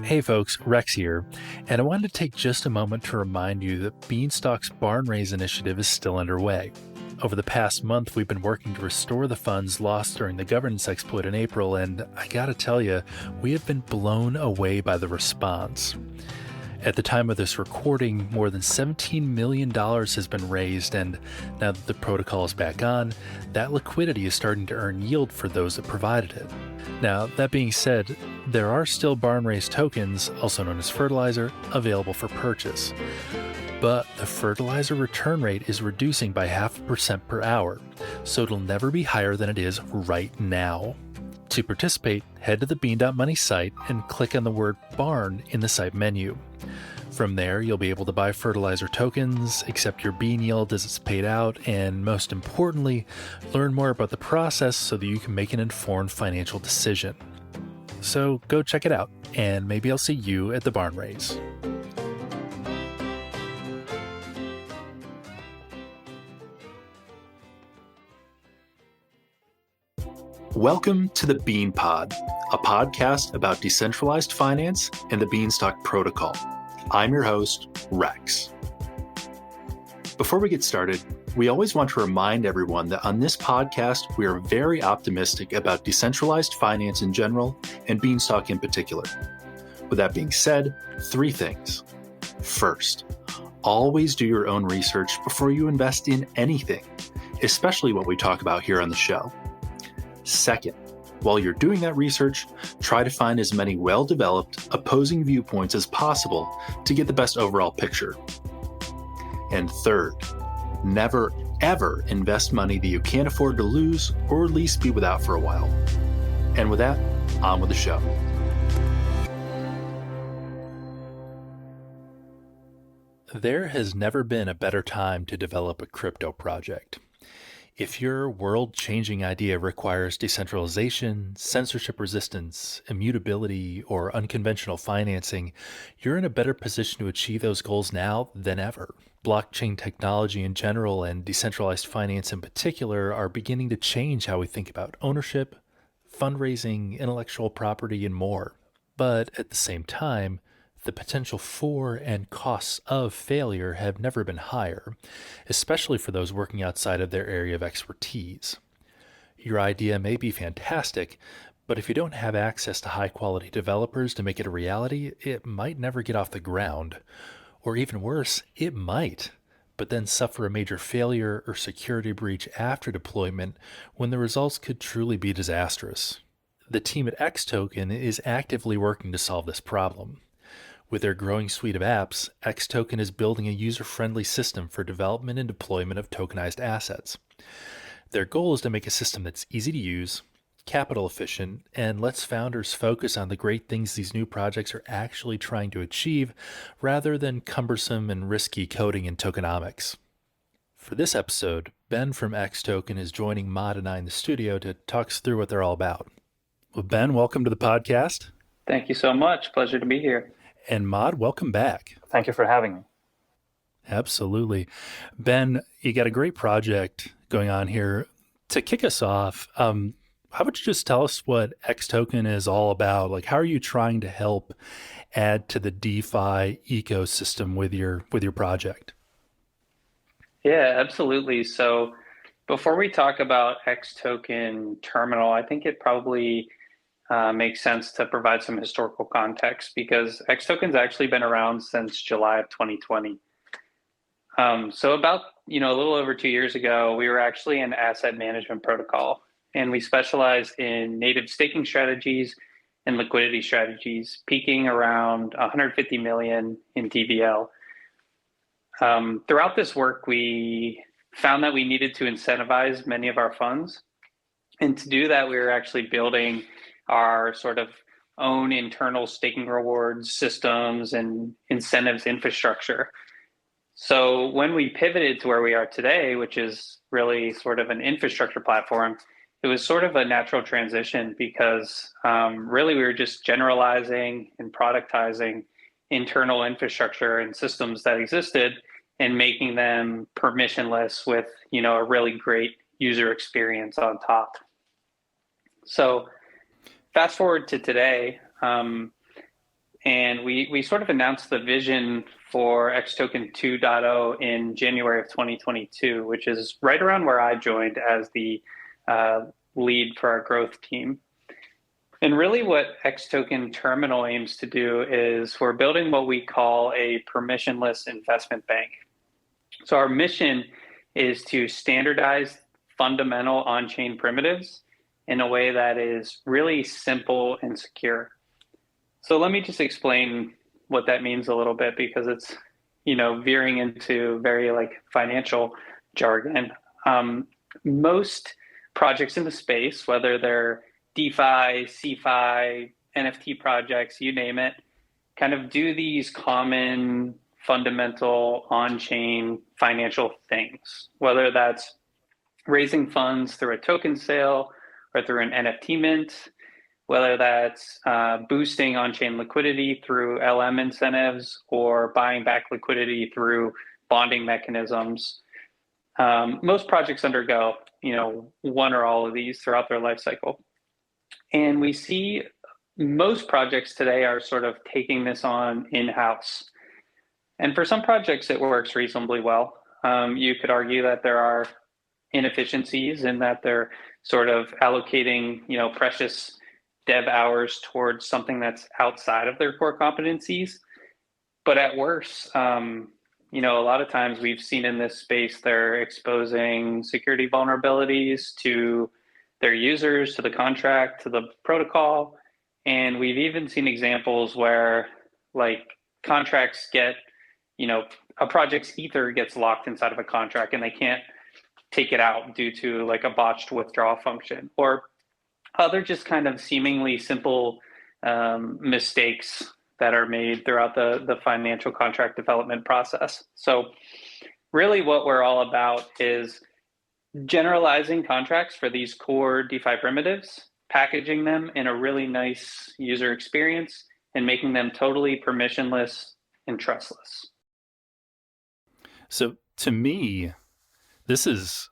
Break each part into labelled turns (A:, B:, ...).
A: Hey folks, Rex here, and I wanted to take just a moment to remind you that Beanstalk's Barn Raise initiative is still underway. Over the past month, we've been working to restore the funds lost during the governance exploit in April, and I gotta tell you, we have been blown away by the response. At the time of this recording, more than $17 million has been raised, and now that the protocol is back on, that liquidity is starting to earn yield for those that provided it. Now, that being said, there are still barn raised tokens, also known as fertilizer, available for purchase. But the fertilizer return rate is reducing by 0.5% per hour, so it'll never be higher than it is right now. To participate, head to the Bean.money site and click on the word barn in the site menu. From there, you'll be able to buy fertilizer tokens, accept your bean yield as it's paid out, and most importantly, learn more about the process so that you can make an informed financial decision. So go check it out, and maybe I'll see you at the barn raise. Welcome to the Bean Pod, a podcast about decentralized finance and the Beanstalk protocol. I'm your host, Rex. Before we get started, we always want to remind everyone that on this podcast, we are very optimistic about decentralized finance in general and Beanstalk in particular. With that being said, 3 things. First, always do your own research before you invest in anything, especially what we talk about here on the show. Second, while you're doing that research, try to find as many well-developed, opposing viewpoints as possible to get the best overall picture. And third, never, ever invest money that you can't afford to lose or at least be without for a while. And with that, on with the show. There has never been a better time to develop a crypto project. If your world-changing idea requires decentralization, censorship resistance, immutability, or unconventional financing, you're in a better position to achieve those goals now than ever. Blockchain technology in general and decentralized finance in particular are beginning to change how we think about ownership, fundraising, intellectual property, and more. But at the same time, the potential for and costs of failure have never been higher, especially for those working outside of their area of expertise. Your idea may be fantastic, but if you don't have access to high-quality developers to make it a reality, it might never get off the ground. Or even worse, it might, but then suffer a major failure or security breach after deployment when the results could truly be disastrous. The team at xToken is actively working to solve this problem. With their growing suite of apps, xToken is building a user-friendly system for development and deployment of tokenized assets. Their goal is to make a system that's easy to use, capital efficient, and lets founders focus on the great things these new projects are actually trying to achieve rather than cumbersome and risky coding and tokenomics. For this episode, Ben from xToken is joining Mod and I in the studio to talk us through what they're all about. Well, Ben, welcome to the podcast.
B: Thank you so much. Pleasure to be here.
A: And Mod, welcome back.
C: Thank you for having me.
A: Absolutely. Ben, you got a great project going on here. To kick us off, how about you just tell us what xToken is all about? Like, how are you trying to help add to the DeFi ecosystem with your project?
B: Yeah, absolutely. So before we talk about xToken Terminal, I think it probably makes sense to provide some historical context because xToken's actually been around since July of 2020. So about, a little over 2 years ago, we were actually an asset management protocol, and we specialize in native staking strategies and liquidity strategies, peaking around 150 million in TVL. Throughout this work, we found that we needed to incentivize many of our funds. And to do that, we were actually building our sort of own internal staking rewards systems and incentives infrastructure. So when we pivoted to where we are today, which is really sort of an infrastructure platform, it was sort of a natural transition because really we were just generalizing and productizing internal infrastructure and systems that existed and making them permissionless with, a really great user experience on top. So fast forward to today, And we sort of announced the vision for xToken 2.0 in January of 2022, which is right around where I joined as the lead for our growth team. And really what xToken Terminal aims to do is we're building what we call a permissionless investment bank. So our mission is to standardize fundamental on-chain primitives in a way that is really simple and secure. So let me just explain what that means a little bit, because it's, veering into very like financial jargon. Most projects in the space, whether they're DeFi, CeFi, NFT projects, you name it, kind of do these common fundamental on-chain financial things, whether that's raising funds through a token sale or through an NFT mint, whether that's boosting on-chain liquidity through LM incentives or buying back liquidity through bonding mechanisms. Most projects undergo, one or all of these throughout their life cycle. And we see most projects today are sort of taking this on in-house. And for some projects, it works reasonably well. You could argue that there are inefficiencies in that they're sort of allocating, precious dev hours towards something that's outside of their core competencies. But at worst, a lot of times we've seen in this space, they're exposing security vulnerabilities to their users, to the contract, to the protocol. And we've even seen examples where like contracts get, a project's ether gets locked inside of a contract and they can't take it out due to like a botched withdrawal function, or other just kind of seemingly simple mistakes that are made throughout the financial contract development process. So really what we're all about is generalizing contracts for these core DeFi primitives, packaging them in a really nice user experience, and making them totally permissionless and trustless.
A: So to me, this is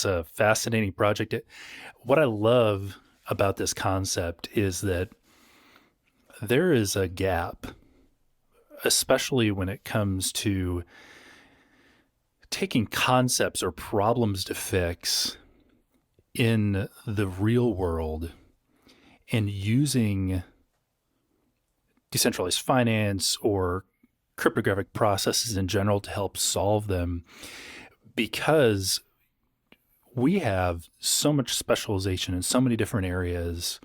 A: a fascinating project. What I love about this concept is that there is a gap, especially when it comes to taking concepts or problems to fix in the real world and using decentralized finance or cryptographic processes in general to help solve them, because we have so much specialization in so many different areas,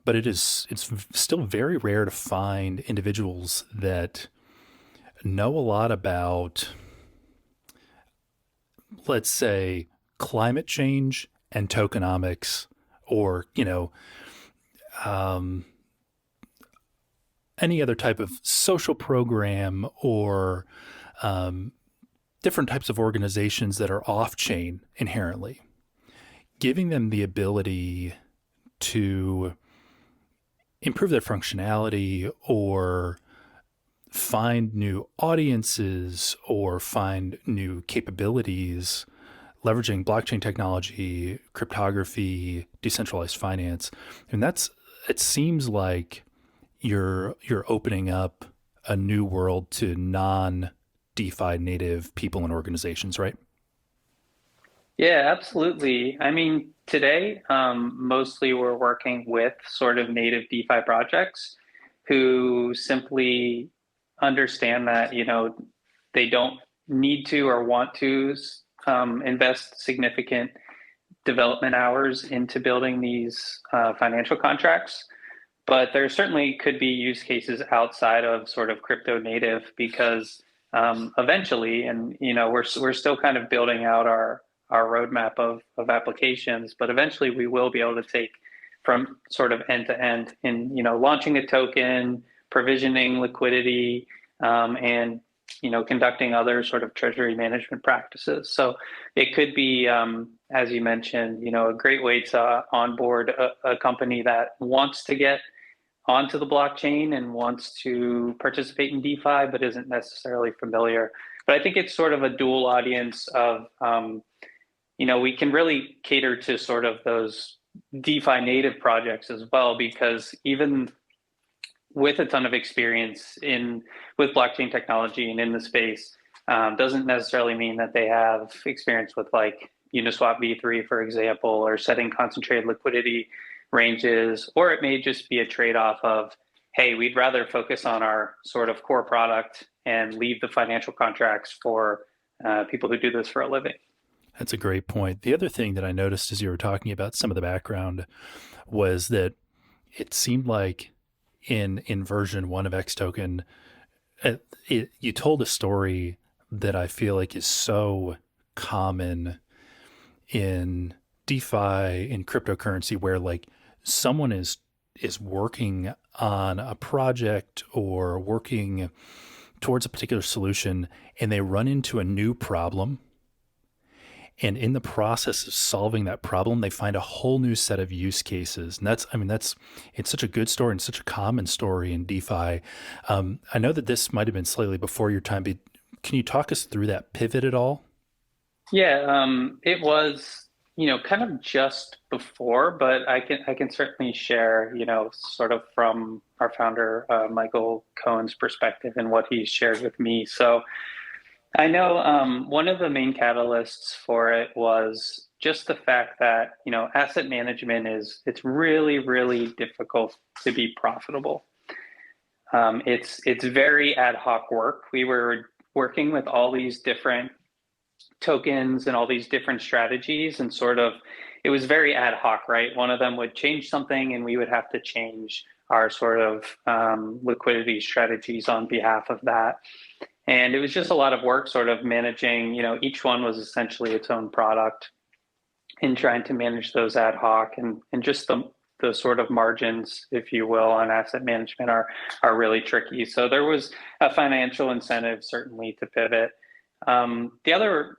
A: but it's still very rare to find individuals that know a lot about, let's say, climate change and tokenomics, or any other type of social program, or different types of organizations that are off-chain inherently. Giving them the ability to improve their functionality or find new audiences or find new capabilities, leveraging blockchain technology, cryptography, decentralized finance. And it seems like you're opening up a new world to non-DeFi native people and organizations, right?
B: Yeah, absolutely. I mean, today, mostly we're working with sort of native DeFi projects who simply understand that, they don't need to or want to invest significant development hours into building these financial contracts. But there certainly could be use cases outside of sort of crypto native, because eventually, and we're still kind of building out our roadmap of applications, but eventually we will be able to take from sort of end to end in launching a token, provisioning liquidity, and conducting other sort of treasury management practices. So it could be, as you mentioned, a great way to onboard a company that wants to get onto the blockchain and wants to participate in DeFi, but isn't necessarily familiar. But I think it's sort of a dual audience of, we can really cater to sort of those DeFi native projects as well, because even with a ton of experience in with blockchain technology and in the space doesn't necessarily mean that they have experience with like Uniswap v3, for example, or setting concentrated liquidity ranges, or it may just be a trade-off of, hey, we'd rather focus on our sort of core product and leave the financial contracts for people who do this for a living.
A: That's a great point. The other thing that I noticed as you were talking about some of the background was that it seemed like in version one of xToken, you told a story that I feel like is so common in DeFi, in cryptocurrency, where like someone is working on a project or working towards a particular solution, and they run into a new problem, and in the process of solving that problem, they find a whole new set of use cases. And it's such a good story and such a common story in DeFi. I know that this might have been slightly before your time, but can you talk us through that pivot at all?
B: Yeah, it was, kind of just before, but I can certainly share, sort of from our founder Michael Cohen's perspective and what he shared with me. So I know one of the main catalysts for it was just the fact that, asset management it's really, really difficult to be profitable. It's very ad hoc work. We were working with all these different tokens and all these different strategies, and sort of it was very ad hoc, right? One of them would change something and we would have to change our sort of liquidity strategies on behalf of that. And it was just a lot of work sort of managing, each one was essentially its own product, and trying to manage those ad hoc, and just the sort of margins, if you will, on asset management are really tricky. So there was a financial incentive certainly to pivot. The other,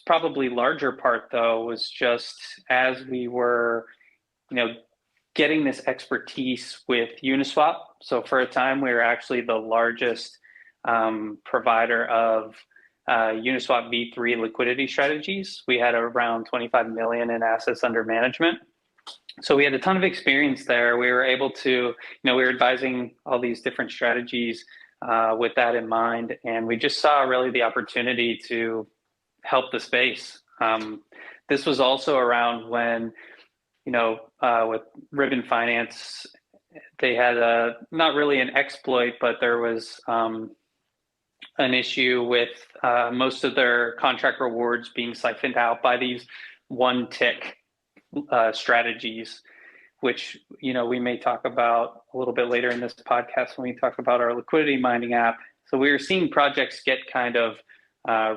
B: probably larger part though was just as we were, getting this expertise with Uniswap. So for a time, we were actually the largest provider of Uniswap v3 liquidity strategies. We had around 25 million in assets under management. So we had a ton of experience there. We were able to, we were advising all these different strategies with that in mind. And we just saw really the opportunity to help the space. This was also around when, with Ribbon Finance, they had not really an exploit, but there was an issue with most of their contract rewards being siphoned out by these one tick strategies, which we may talk about a little bit later in this podcast when we talk about our liquidity mining app. So we were seeing projects get kind of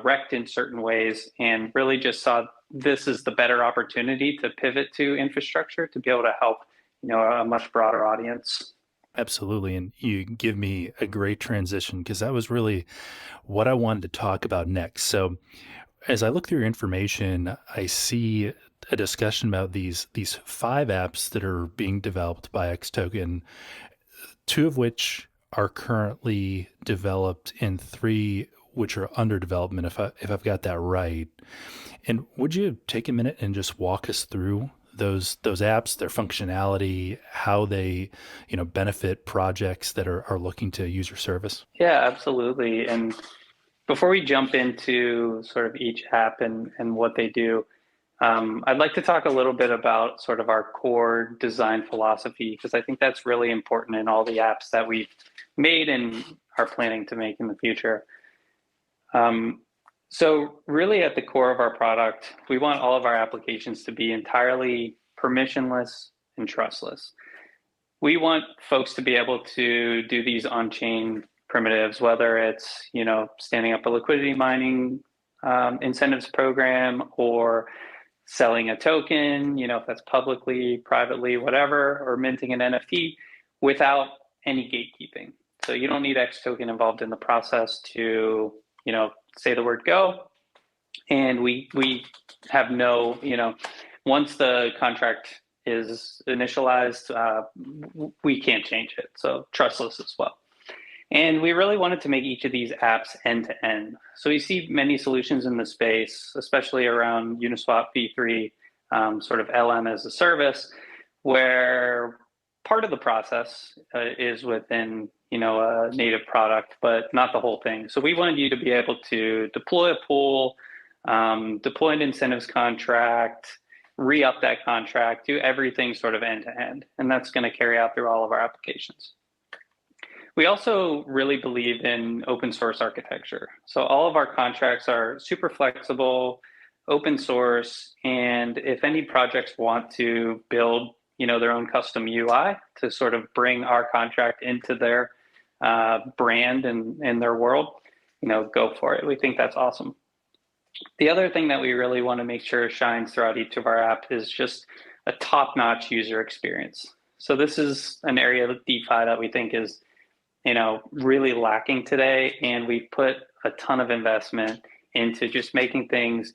B: wrecked in certain ways, and really just saw this is the better opportunity to pivot to infrastructure to be able to help a much broader audience.
A: Absolutely. And you give me a great transition because that was really what I wanted to talk about next. So as I look through your information, I see a discussion about these 5 apps that are being developed by xToken, 2 of which are currently developed and 3 which are under development, if I've got that right. And would you take a minute and just walk us through those apps, their functionality, how they, benefit projects that are looking to use your service?
B: Yeah, absolutely. And before we jump into sort of each app and what they do, I'd like to talk a little bit about sort of our core design philosophy, because I think that's really important in all the apps that we've made and are planning to make in the future. So really at the core of our product, we want all of our applications to be entirely permissionless and trustless. We want folks to be able to do these on-chain primitives, whether it's, standing up a liquidity mining incentives program, or selling a token, if that's publicly, privately, whatever, or minting an NFT without any gatekeeping. So you don't need xToken involved in the process to, say the word go. And we have no, once the contract is initialized, we can't change it. So trustless as well. And we really wanted to make each of these apps end to end. So you see many solutions in the space, especially around Uniswap v3, sort of LM as a service, where part of the process is within, a native product, but not the whole thing. So we wanted you to be able to deploy a pool, deploy an incentives contract, re-up that contract, do everything sort of end to end. And that's going to carry out through all of our applications. We also really believe in open source architecture. So all of our contracts are super flexible, open source, and if any projects want to build, their own custom UI to sort of bring our contract into their brand and their world, go for it. We think that's awesome. The other thing that we really want to make sure shines throughout each of our apps is just a top-notch user experience. So this is an area of DeFi that we think is, really lacking today, and we put a ton of investment into just making things,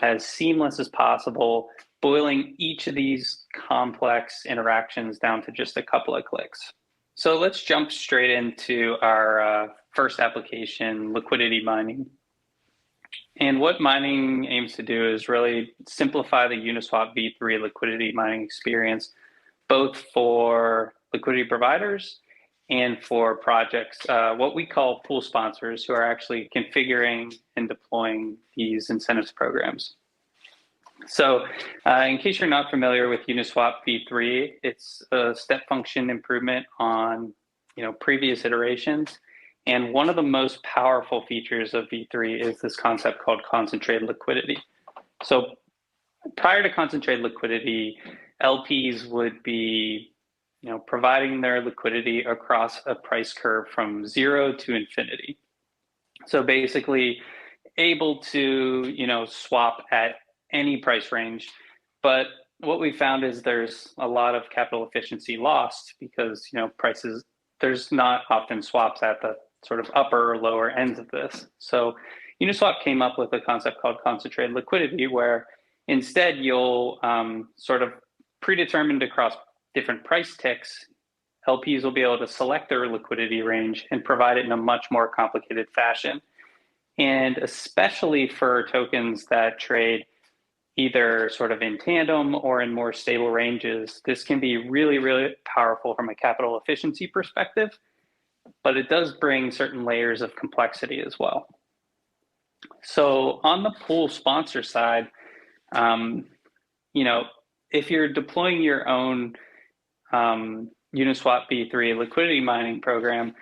B: as seamless as possible, boiling each of these complex interactions down to just a couple of clicks. So let's jump straight into our first application, liquidity mining. And what mining aims to do is really simplify the Uniswap v3 liquidity mining experience, both for liquidity providers and for projects, what we call pool sponsors, who are actually configuring and deploying these incentives programs. So in case you're not familiar with Uniswap v3, it's a step function improvement on previous iterations. And one of the most powerful features of v3 is this concept called concentrated liquidity. So prior to concentrated liquidity, LPs would be providing their liquidity across a price curve from 0 to infinity. So basically able to, swap at any price range. But what we found is there's a lot of capital efficiency lost because, prices, there's not often swaps at the sort of upper or lower ends of this. So Uniswap came up with a concept called concentrated liquidity, where instead you'll sort of predetermined across different price ticks, LPs will be able to select their liquidity range and provide it in a much more complicated fashion. And especially for tokens that trade either sort of in tandem or in more stable ranges, this can be really, really powerful from a capital efficiency perspective, but it does bring certain layers of complexity as well. So on the pool sponsor side, if you're deploying your own Uniswap v3 liquidity mining program,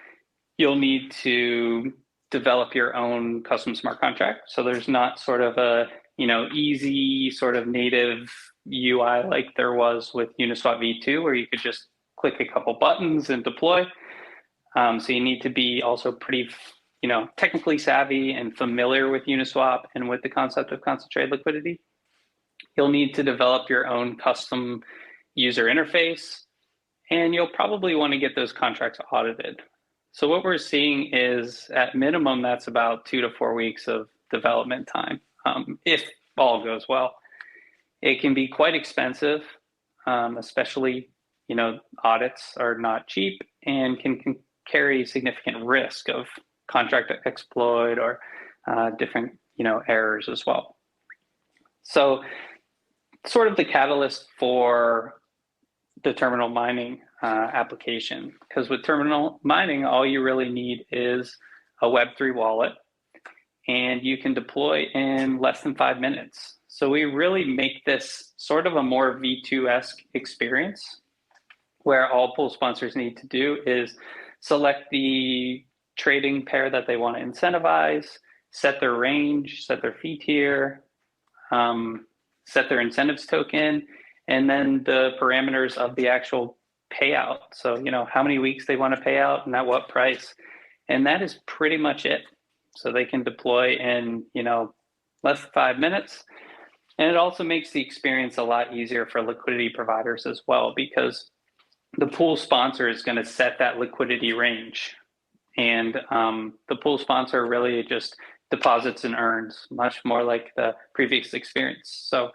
B: you'll need to develop your own custom smart contract. So there's not sort of a easy sort of native UI like there was with Uniswap v2, where you could just click a couple buttons and deploy. So you need to be also pretty technically savvy and familiar with Uniswap and with the concept of concentrated liquidity. You'll need to develop your own custom user interface, and you'll probably want to get those contracts audited. So what we're seeing is, at minimum, that's about 2 to 4 weeks of development time, if all goes well. It can be quite expensive, especially, audits are not cheap and can carry significant risk of contract exploit or different, errors as well. So sort of the catalyst for the terminal mining application, because with terminal mining, all you really need is a Web3 wallet, and you can deploy in less than 5 minutes. So we really make this sort of a more V2-esque experience, where all pool sponsors need to do is select the trading pair that they want to incentivize, set their range, set their fee tier, set their incentives token, and then the parameters of the actual payout. So, how many weeks they want to pay out and at what price. And that is pretty much it. So they can deploy in, less than 5 minutes. And it also makes the experience a lot easier for liquidity providers as well, because the pool sponsor is going to set that liquidity range. And the pool sponsor really just deposits and earns, much more like the previous experience. So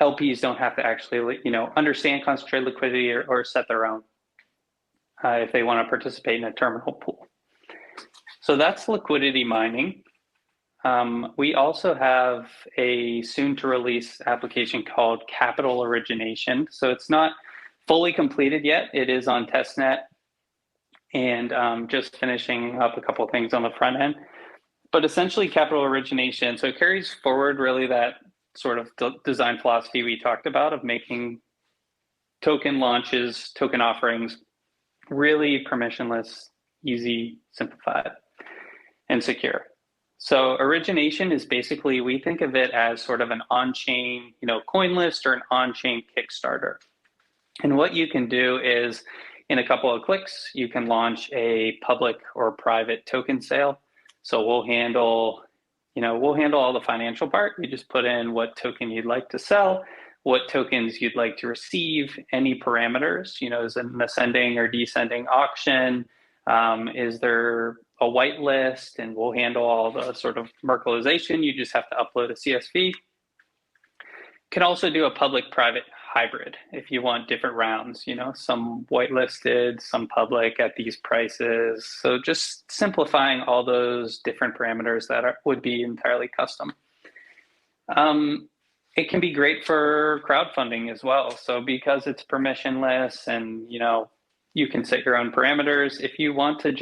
B: LPs don't have to actually, understand concentrated liquidity or set their own if they want to participate in a terminal pool. So that's liquidity mining. We also have a soon-to-release application called capital origination. So it's not fully completed yet. It is on testnet and just finishing up a couple of things on the front end. But essentially, capital origination, so it carries forward really that sort of design philosophy we talked about of making token launches, token offerings really permissionless, easy, simplified, and secure. So origination is basically, we think of it as sort of an on-chain, coin list or an on-chain Kickstarter. And what you can do is, in a couple of clicks, you can launch a public or private token sale. So we'll handle all the financial part. You just put in what token you'd like to sell, what tokens you'd like to receive, any parameters, is it an ascending or descending auction? Is there a whitelist? And we'll handle all the sort of Merkleization. You just have to upload a CSV. Can also do a public-private hybrid if you want different rounds, some whitelisted, some public at these prices. So just simplifying all those different parameters that would be entirely custom. It can be great for crowdfunding as well. So because it's permissionless and, you can set your own parameters. If you want to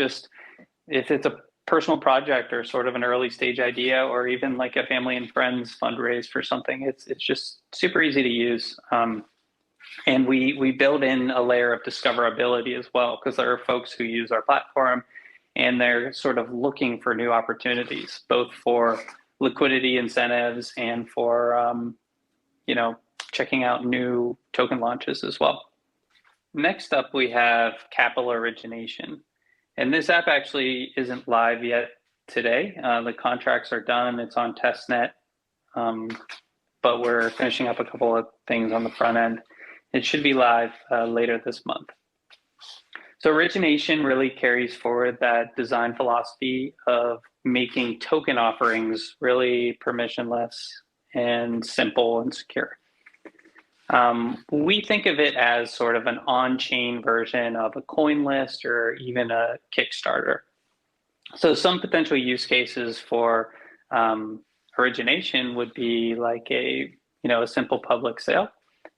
B: if it's a personal project or sort of an early stage idea, or even like a family and friends fundraise for something, it's just super easy to use. And we build in a layer of discoverability as well, because there are folks who use our platform and they're sort of looking for new opportunities, both for liquidity incentives and for, checking out new token launches as well. Next up, we have capital origination. And this app actually isn't live yet today. The contracts are done. It's on testnet, but we're finishing up a couple of things on the front end. It should be live later this month. So origination really carries forward that design philosophy of making token offerings really permissionless and simple and secure. We think of it as sort of an on-chain version of a coin list or even a Kickstarter. So some potential use cases for origination would be like a simple public sale.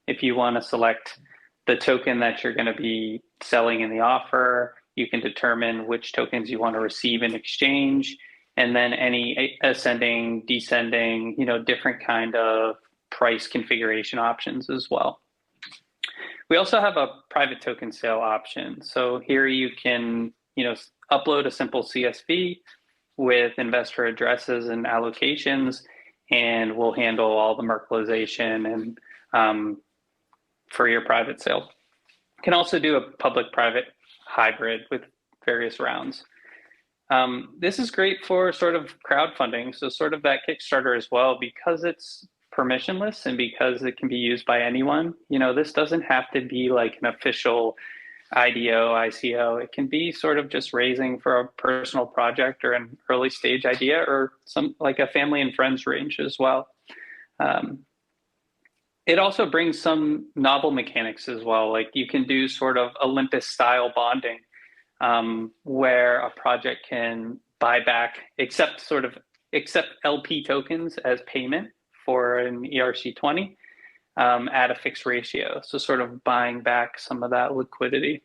B: If you want to select the token that you're going to be selling in the offer, you can determine which tokens you want to receive in exchange, and then any ascending, descending, different kind of price configuration options as well. We also have a private token sale option. So here you can, upload a simple CSV with investor addresses and allocations, and we'll handle all the Merkleization and for your private sale. Can also do a public-private hybrid with various rounds. This is great for sort of crowdfunding, so sort of that Kickstarter as well, because it's permissionless and because it can be used by anyone. This doesn't have to be like an official IDO, ICO. It can be sort of just raising for a personal project or an early stage idea, or some like a family and friends range as well. It also brings some novel mechanics as well. Like you can do sort of Olympus style bonding, where a project can buy back, accept LP tokens as payment for an ERC-20 at a fixed ratio. So sort of buying back some of that liquidity.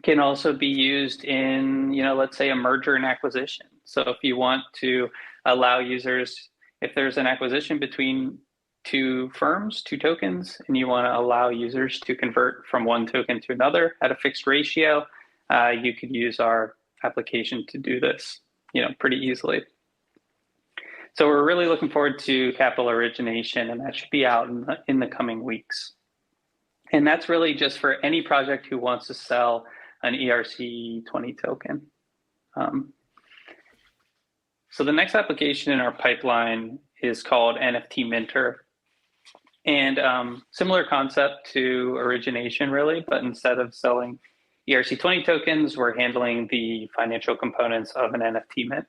B: Can also be used in, let's say a merger and acquisition. So if you want to allow users, if there's an acquisition between two firms, two tokens, and you want to allow users to convert from one token to another at a fixed ratio, you could use our application to do this, pretty easily. So we're really looking forward to capital origination, and that should be out in the coming weeks. And that's really just for any project who wants to sell an ERC-20 token. So the next application in our pipeline is called NFT Minter. And similar concept to origination, really, but instead of selling ERC-20 tokens, we're handling the financial components of an NFT mint.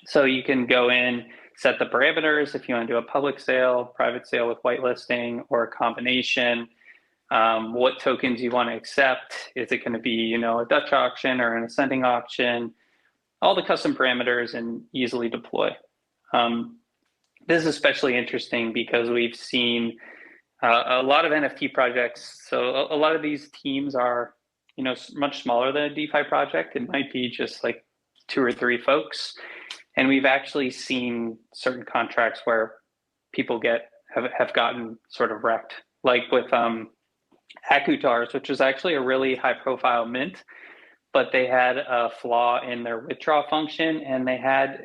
B: So you can go in, set the parameters if you want to do a public sale, private sale with whitelisting, or a combination. What tokens you want to accept. Is it going to be, a Dutch auction or an ascending auction? All the custom parameters and easily deploy. This is especially interesting because we've seen A lot of NFT projects. So a lot of these teams are, much smaller than a DeFi project. It might be just like 2 or 3 folks. And we've actually seen certain contracts where people have gotten sort of wrecked, like with Akutars, which was actually a really high profile mint, but they had a flaw in their withdraw function, and I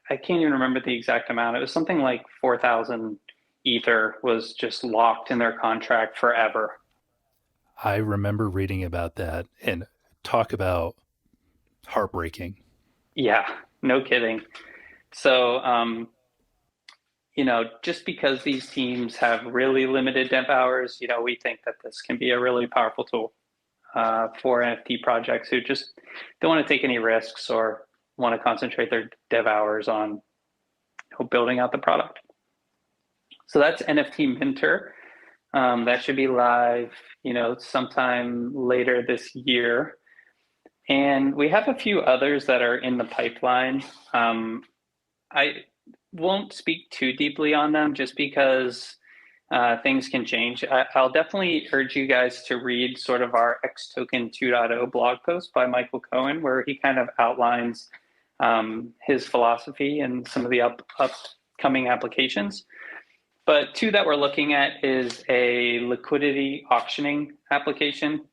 B: can't even remember the exact amount. It was something like 4,000 Ether was just locked in their contract forever.
A: I remember reading about that and talk about heartbreaking.
B: Yeah, no kidding. So, just because these teams have really limited dev hours, we think that this can be a really powerful tool for NFT projects who just don't want to take any risks or want to concentrate their dev hours on building out the product. So that's NFT Minter. That should be live, sometime later this year. And we have a few others that are in the pipeline. I won't speak too deeply on them just because things can change. I'll definitely urge you guys to read sort of our xToken 2.0 blog post by Michael Cohen, where he kind of outlines his philosophy and some of the upcoming applications. But 2 that we're looking at is a liquidity auctioning application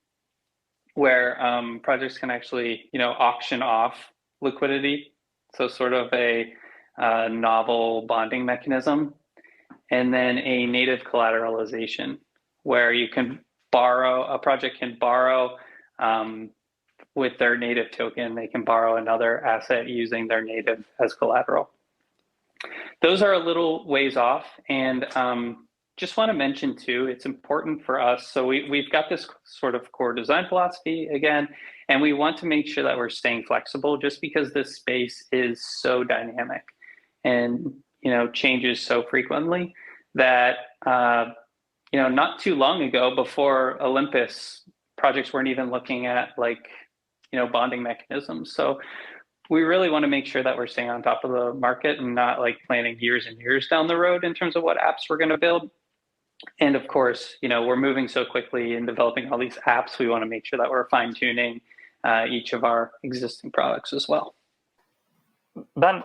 B: where projects can actually, auction off liquidity. So sort of a novel bonding mechanism. And then a native collateralization where a project can borrow with their native token. They can borrow another asset using their native as collateral. Those are a little ways off, and just want to mention too, it's important for us. So we've got this sort of core design philosophy again, and we want to make sure that we're staying flexible just because this space is so dynamic and changes so frequently that not too long ago, before Olympus, projects weren't even looking at bonding mechanisms. So we really want to make sure that we're staying on top of the market and not planning years and years down the road in terms of what apps we're going to build. And of course, we're moving so quickly in developing all these apps. We want to make sure that we're fine tuning each of our existing products as well.
C: Ben,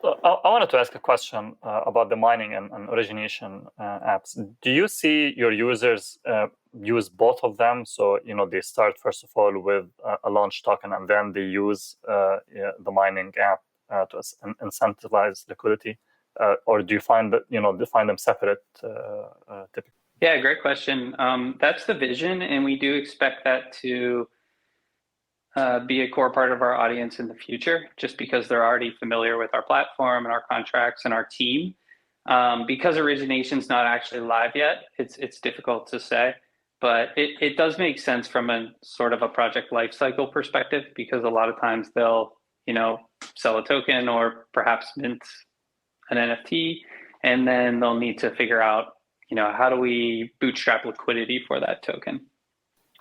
C: I wanted to ask a question about the mining and origination apps. Do you see your users use both of them? So, they start, first of all, with a launch token, and then they use the mining app to incentivize liquidity? Or do you find that, they find them separate typically?
B: Yeah, great question. That's the vision, and we do expect that to be a core part of our audience in the future, just because they're already familiar with our platform and our contracts and our team. Because origination's not actually live yet, it's difficult to say, but it does make sense from a sort of a project lifecycle perspective, because a lot of times they'll, sell a token or perhaps mint an NFT, and then they'll need to figure out, how do we bootstrap liquidity for that token?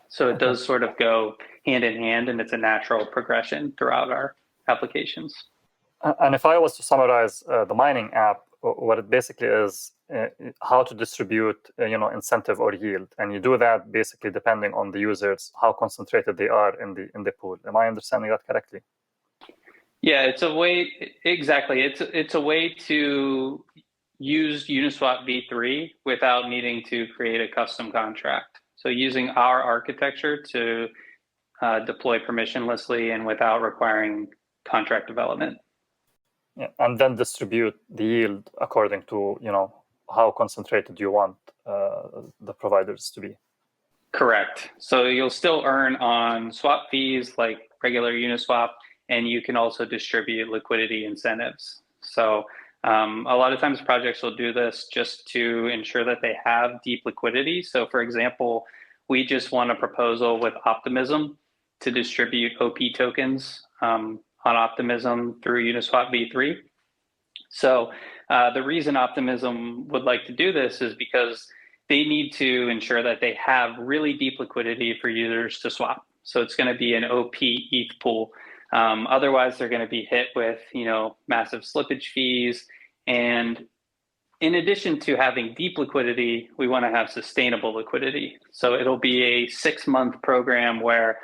B: So it does sort of go hand in hand, and it's a natural progression throughout our applications.
C: And if I was to summarize the mining app, what it basically is how to distribute, incentive or yield, and you do that basically depending on the users, how concentrated they are in the pool. Am I understanding that correctly?
B: Yeah, it's a way exactly. It's a way to use Uniswap v3 without needing to create a custom contract. So using our architecture to deploy permissionlessly and without requiring contract development.
C: Yeah, and then distribute the yield according to how concentrated you want the providers to be.
B: Correct. So you'll still earn on swap fees like regular Uniswap, and you can also distribute liquidity incentives. So a lot of times projects will do this just to ensure that they have deep liquidity. So for example, we just won a proposal with Optimism to distribute OP tokens on Optimism through Uniswap v3. So the reason Optimism would like to do this is because they need to ensure that they have really deep liquidity for users to swap. So it's going to be an OP ETH pool. Otherwise, they're going to be hit with massive slippage fees, and in addition to having deep liquidity, we want to have sustainable liquidity. So it'll be a 6-month program where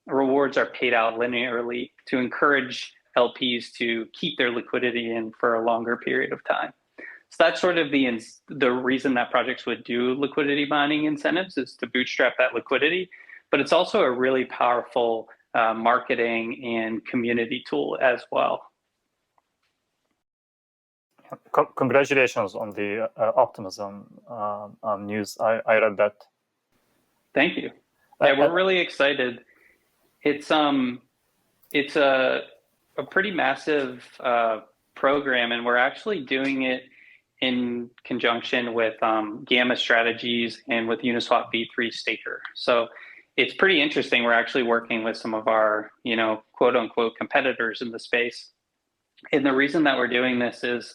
B: rewards are paid out linearly to encourage LPs to keep their liquidity in for a longer period of time. So that's sort of the reason that projects would do liquidity mining incentives, is to bootstrap that liquidity. But it's also a really powerful marketing and community tool as well.
C: Congratulations on the optimism news. I read that.
B: Thank you. Yeah, we're really excited. It's a pretty massive program, and we're actually doing it in conjunction with Gamma Strategies and with Uniswap V3 Staker. So it's pretty interesting. We're actually working with some of our, quote unquote competitors in the space. And the reason that we're doing this is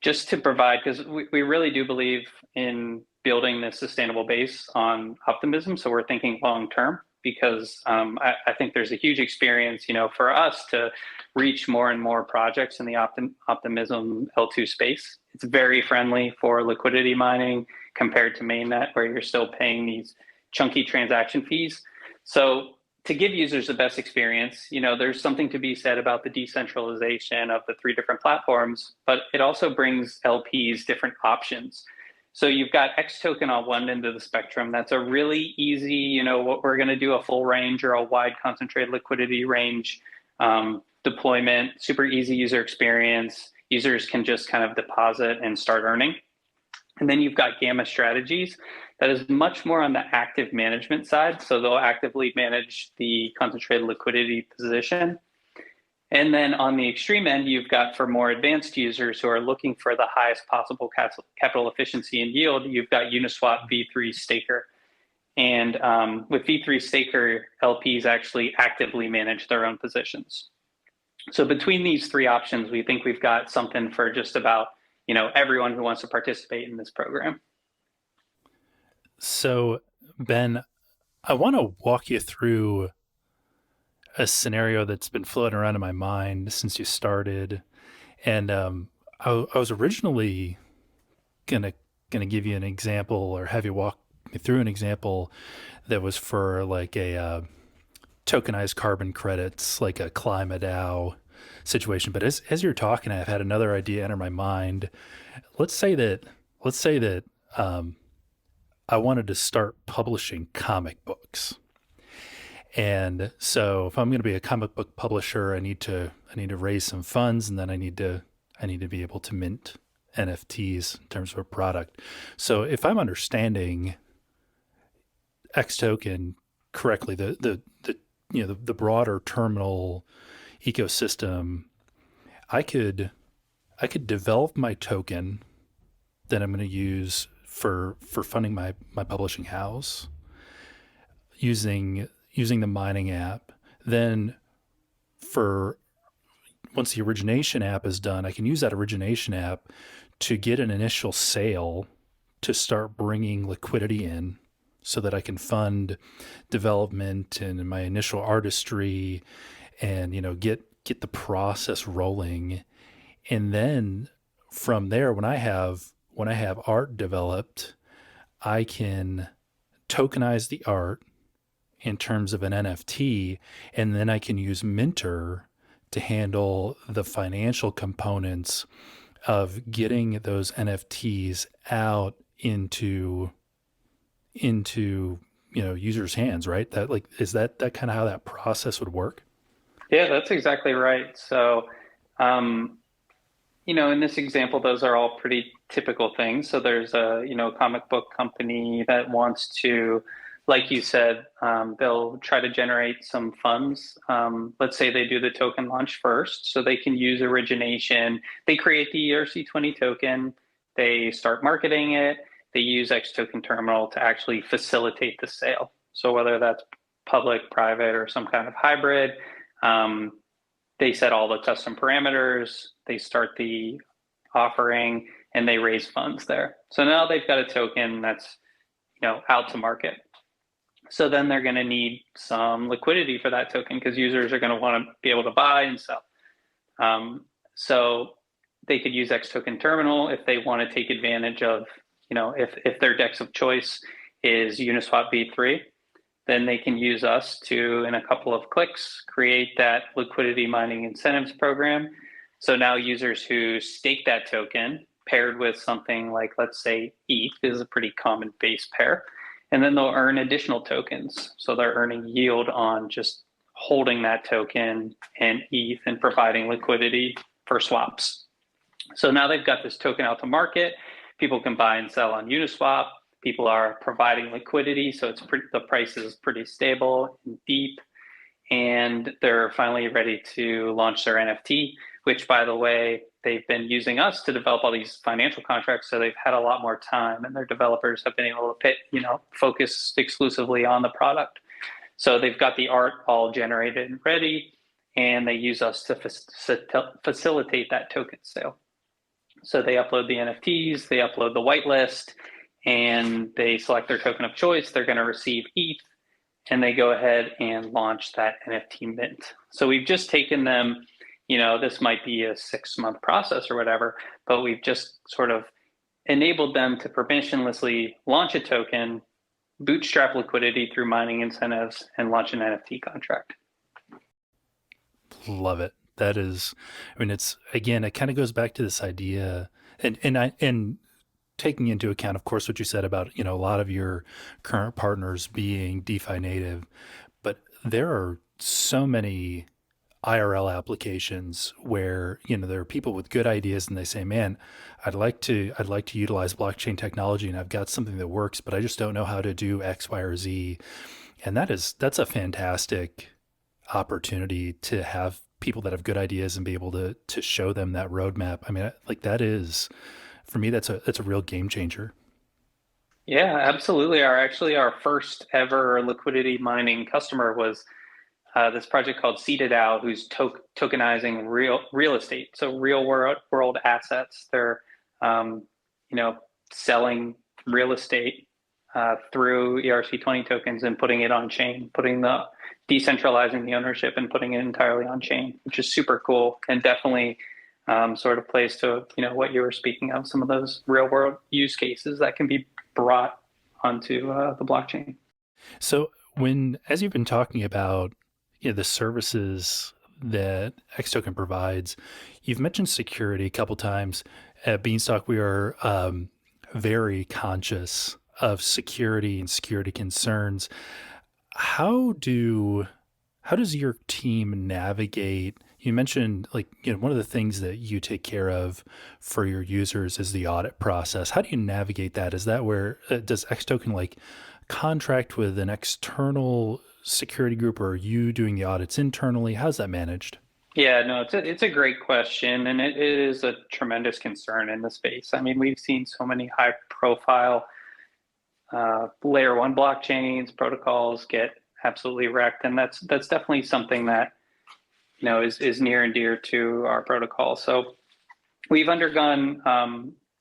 B: just to provide, because we really do believe in building this sustainable base on optimism. So we're thinking long term, because I think there's a huge experience, for us to reach more and more projects in the optimism L2 space. It's very friendly for liquidity mining compared to mainnet, where you're still paying these chunky transaction fees. So to give users the best experience, there's something to be said about the decentralization of the 3 different platforms, but it also brings LPs different options. So you've got xToken on one end of the spectrum. That's a really easy, what we're going to do a full range or a wide concentrated liquidity range deployment, super easy user experience. Users can just kind of deposit and start earning. And then you've got Gamma Strategies that is much more on the active management side. So they'll actively manage the concentrated liquidity position. And then on the extreme end, you've got, for more advanced users who are looking for the highest possible capital efficiency and yield, you've got Uniswap V3 Staker. And with V3 Staker, LPs actually actively manage their own positions. So between these 3 options, we think we've got something for just about everyone who wants to participate in this program.
A: So, Ben, I want to walk you through a scenario that's been floating around in my mind since you started. And I was originally gonna give you an example, or have you walk me through an example that was for like a tokenized carbon credits, like a climate DAO situation. But as you're talking, I've had another idea enter my mind. Let's say that I wanted to start publishing comic books. And so if I'm going to be a comic book publisher, I need to raise some funds, and then I need to be able to mint NFTs in terms of a product. So if I'm understanding xToken correctly, the broader terminal ecosystem, I could develop my token that I'm going to use for funding my publishing house using the mining app. Then once the origination app is done, I can use that origination app to get an initial sale to start bringing liquidity in, so that I can fund development and my initial artistry, and get the process rolling. And then from there, when I have art developed, I can tokenize the art in terms of an NFT, and then I can use Minter to handle the financial components of getting those NFTs out into users' hands, right? Is that kind of how that process would work?
B: Yeah, that's exactly right. So, in this example, those are all pretty typical things. So there's a, comic book company that wants to, like you said, they'll try to generate some funds. Let's say they do the token launch first, so they can use origination. They create the ERC20 token, they start marketing it, they use xToken terminal to actually facilitate the sale. So whether that's public, private, or some kind of hybrid, they set all the custom parameters, they start the offering, and they raise funds there. So now they've got a token that's out to market. So then they're going to need some liquidity for that token, because users are going to want to be able to buy and sell. So they could use xToken Terminal if they want to take advantage of, if their DEX of choice is Uniswap v3, then they can use us to, in a couple of clicks, create that liquidity mining incentives program. So now users who stake that token paired with something like, let's say, ETH is a pretty common base pair, and then they'll earn additional tokens. So they're earning yield on just holding that token and ETH and providing liquidity for swaps. So now they've got this token out to market. People can buy and sell on Uniswap. People are providing liquidity, so the price is pretty stable and deep. And they're finally ready to launch their NFT, which, by the way, they've been using us to develop all these financial contracts, so they've had a lot more time, and their developers have been able to focus exclusively on the product. So they've got the art all generated and ready, and they use us to facilitate that token sale. So they upload the NFTs, they upload the whitelist, and they select their token of choice. They're going to receive ETH, and they go ahead and launch that NFT mint. So we've just taken them, this might be a 6-month process or whatever, but we've just sort of enabled them to permissionlessly launch a token, bootstrap liquidity through mining incentives, and launch an NFT contract.
A: Love it. That is, it's, again, it kind of goes back to this idea and taking into account, of course, what you said about, a lot of your current partners being DeFi native, but there are so many IRL applications where, there are people with good ideas and they say, man, I'd like to utilize blockchain technology and I've got something that works, but I just don't know how to do X, Y, or Z. And that's a fantastic opportunity to have people that have good ideas and be able to show them that roadmap. That is, for me, that's a real game changer.
B: Yeah, absolutely. Our first ever liquidity mining customer was this project called CDAO, who's tokenizing real estate, so real world assets. They're selling real estate through ERC20 tokens and putting it on chain, decentralizing the ownership and putting it entirely on chain, which is super cool and definitely sort of plays to what you were speaking of, some of those real world use cases that can be brought onto the blockchain.
A: So as you've been talking about the services that xToken provides, you've mentioned security a couple times. At Beanstalk, we are very conscious of security and security concerns. How does your team navigate? You mentioned one of the things that you take care of for your users is the audit process. How do you navigate that? Is that where does xToken contract with an external security group, or are you doing the audits internally? How's that managed?
B: Yeah, no, it's a great question, and it is a tremendous concern in the space. We've seen so many high profile layer 1 blockchains, protocols get absolutely wrecked, and that's definitely something that is near and dear to our protocol. So we've undergone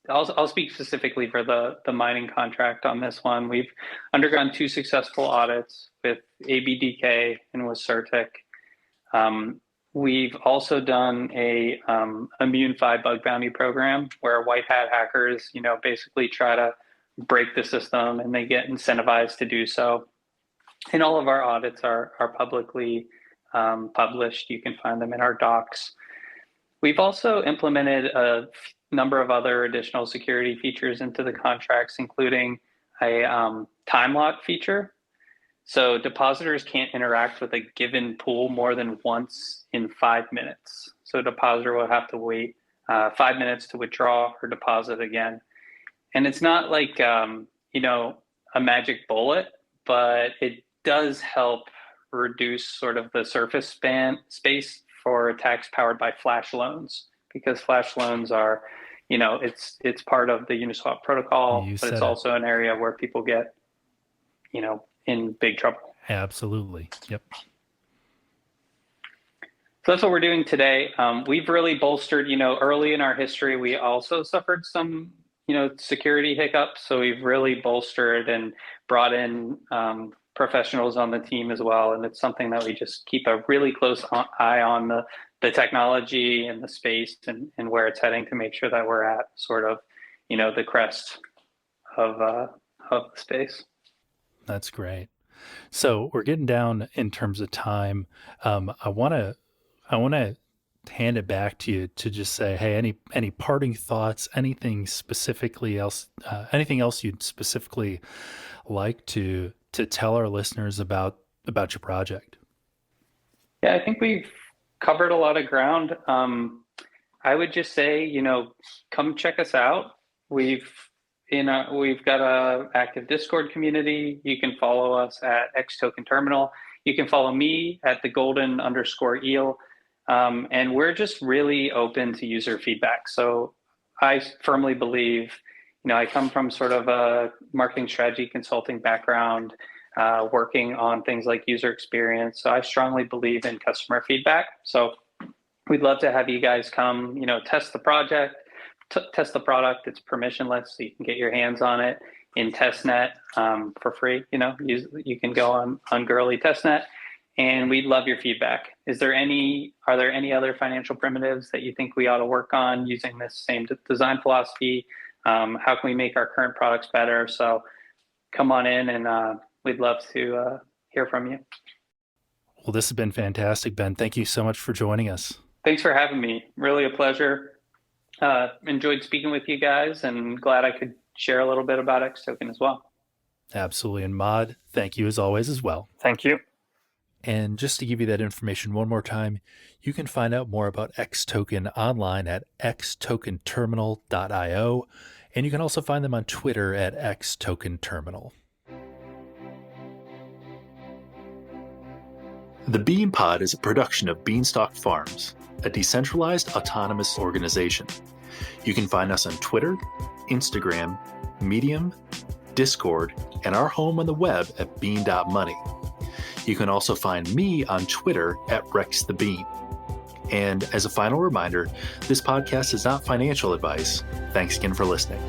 B: I'll speak specifically for the mining contract on this one. We've undergone 2 successful audits with ABDK and with Certic. We've also done a Immune5 bug bounty program where white hat hackers, basically try to break the system, and they get incentivized to do so. And all of our audits are publicly published. You can find them in our docs. We've also implemented a number of other additional security features into the contracts, including a time lock feature. So depositors can't interact with a given pool more than once in 5 minutes. So a depositor will have to wait 5 minutes to withdraw or deposit again. And it's not like, a magic bullet, but it does help reduce sort of the surface space for attacks powered by flash loans, because flash loans are, it's part of the Uniswap protocol, but it's also an area where people get, in big trouble.
A: Absolutely. Yep.
B: So that's what we're doing today. We've really bolstered, early in our history, we also suffered some, security hiccups. So we've really bolstered and brought in professionals on the team as well. And it's something that we just keep a really close eye on the technology and the space and where it's heading to make sure that we're at sort of, the crest of the space.
A: That's great. So we're getting down in terms of time. I want to hand it back to you to just say, hey, any parting thoughts, anything else you'd specifically like to tell our listeners about your project?
B: Yeah, I think we've covered a lot of ground. I would just say, come check us out. We've got a active Discord community. You can follow us at xToken Terminal. You can follow me at the golden_eel. And we're just really open to user feedback. So I firmly believe, I come from sort of a marketing strategy consulting background, working on things like user experience. So I strongly believe in customer feedback. So we'd love to have you guys come, test the project, test the product. It's permissionless, so you can get your hands on it in testnet for free. You can go on Girly testnet, and we'd love your feedback. Are there any other financial primitives that you think we ought to work on using this same design philosophy? How can we make our current products better? So come on in, and we'd love to hear from you.
A: Well, this has been fantastic, Ben. Thank you so much for joining us.
B: Thanks for having me. Really a pleasure. Enjoyed speaking with you guys, and glad I could share a little bit about xToken as well.
A: Absolutely. And Mod, thank you as always as well.
C: Thank you.
A: And just to give you that information one more time, you can find out more about xToken online at xtokenterminal.io, and you can also find them on Twitter at xtokenterminal. The Bean Pod is a production of Beanstalk Farms, a decentralized autonomous organization. You can find us on Twitter, Instagram, Medium, Discord, and our home on the web at bean.money. You can also find me on Twitter at RexTheBean. And as a final reminder, this podcast is not financial advice. Thanks again for listening.